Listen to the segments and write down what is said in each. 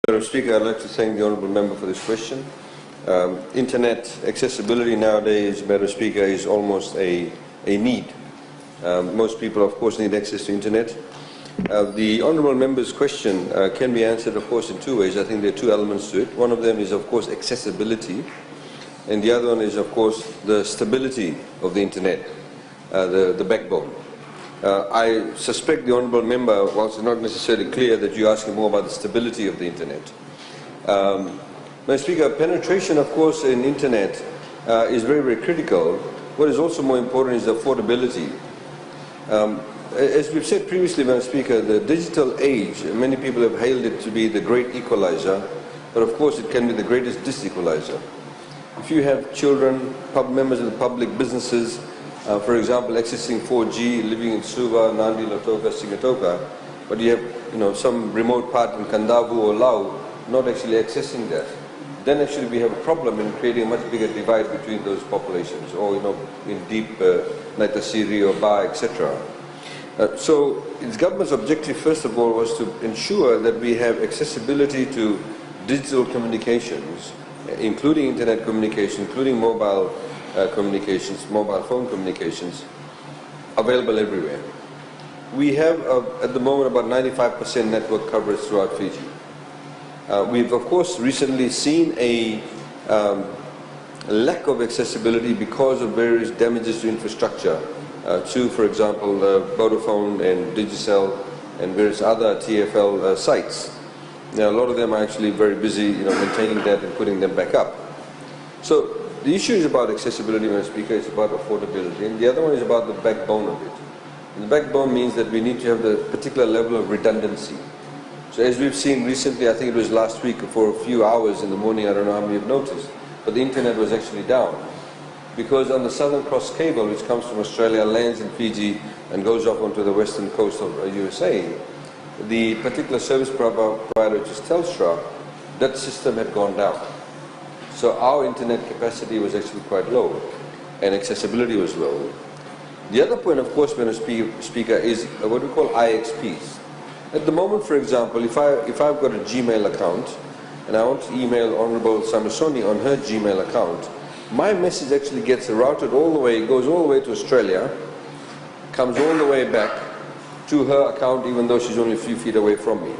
Madam Speaker, I'd like to thank the Honourable Member for this question. Internet accessibility nowadays, Madam Speaker, is almost a need. Most people, of course, need access to Internet. The Honourable Member's question can be answered, of course, in two ways. I think there are two elements to it. One of them is, of course, accessibility, and the other one is, of course, the stability of the Internet, the backbone. I suspect the Honourable Member, whilst it's not necessarily clear, that you're asking more about the stability of the Internet. Madam Speaker, penetration, of course, in Internet is very, very critical. What is also more important is affordability. As we've said previously, Madam Speaker, the digital age, many people have hailed it to be the great equalizer, but of course it can be the greatest disequalizer. If you have children, members of the public, businesses, for example, accessing 4G, living in Suva, Nandi, Lautoka, Sigatoka, but you have, some remote part in Kandavu or Lau not actually accessing that, then actually we have a problem in creating a much bigger divide between those populations, or in deep Naitasiri or Ba, etc. So its government's objective, first of all, was to ensure that we have accessibility to digital communications, including internet communication, including mobile communications, mobile phone communications, available everywhere. We have, at the moment, about 95% network coverage throughout Fiji. We've, of course, recently seen a lack of accessibility because of various damages to infrastructure, for example, Vodafone and Digicel and various other TFL sites. Now, a lot of them are actually very busy, maintaining that and putting them back up. So the issue is about accessibility, Madam Speaker, it's about affordability, and the other one is about the backbone of it. And the backbone means that we need to have the particular level of redundancy. So as we've seen recently, I think it was last week, for a few hours in the morning, I don't know how many have noticed, but the internet was actually down. Because on the Southern Cross cable, which comes from Australia, lands in Fiji and goes off onto the western coast of USA, the particular service provider, which is Telstra, that system had gone down. So our internet capacity was actually quite low, and accessibility was low. The other point, of course, Madam Speaker, is what we call IXPs. At the moment, for example, if I've got a Gmail account, and I want to email Honourable Samasoni on her Gmail account, my message actually gets routed all the way, goes all the way to Australia, comes all the way back to her account, even though she's only a few feet away from me.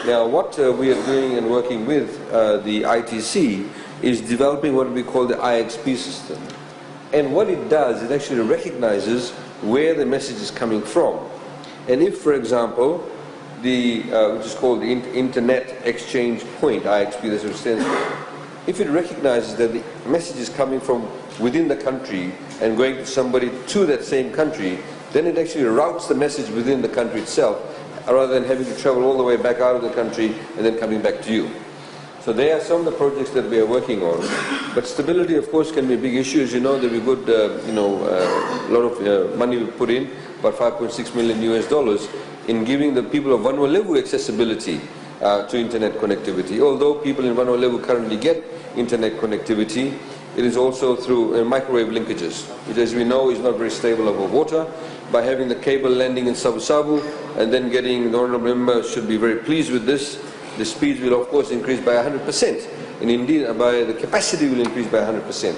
Now, what we are doing and working with the ITC is developing what we call the IXP system. And what it does, it actually recognizes where the message is coming from. And if, for example, which is called the Internet Exchange Point, IXP, that's what it stands for, if it recognizes that the message is coming from within the country and going to somebody to that same country, then it actually routes the message within the country itself, rather than having to travel all the way back out of the country and then coming back to you. So there are some of the projects that we are working on, but stability, of course, can be a big issue. As you know, there will be good, a lot of money we put in, about $5.6 million US, in giving the people of Vanuatu accessibility to internet connectivity. Although people in Vanuatu currently get internet connectivity, it is also through microwave linkages, which, as we know, is not very stable over water. By having the cable landing in Sabu Sabu and then getting, the Honourable Member should be very pleased with this. The speeds will, of course, increase by 100%, and indeed, the capacity will increase by 100%.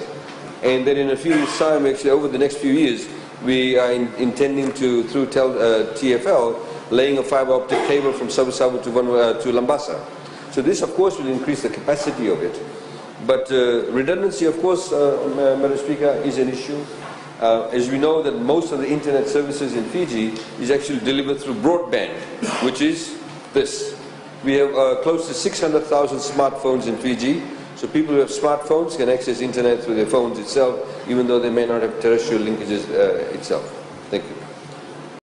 And then in a few years' time, actually, over the next few years, we are intending to, through TFL, laying a fibre optic cable from Sabu Sabu to Lambasa. So this, of course, will increase the capacity of it. But redundancy, of course, Madam Speaker, is an issue. As we know, that most of the internet services in Fiji is actually delivered through broadband, which is this. We have close to 600,000 smartphones in Fiji, so people who have smartphones can access internet through their phones itself, even though they may not have terrestrial linkages itself. Thank you.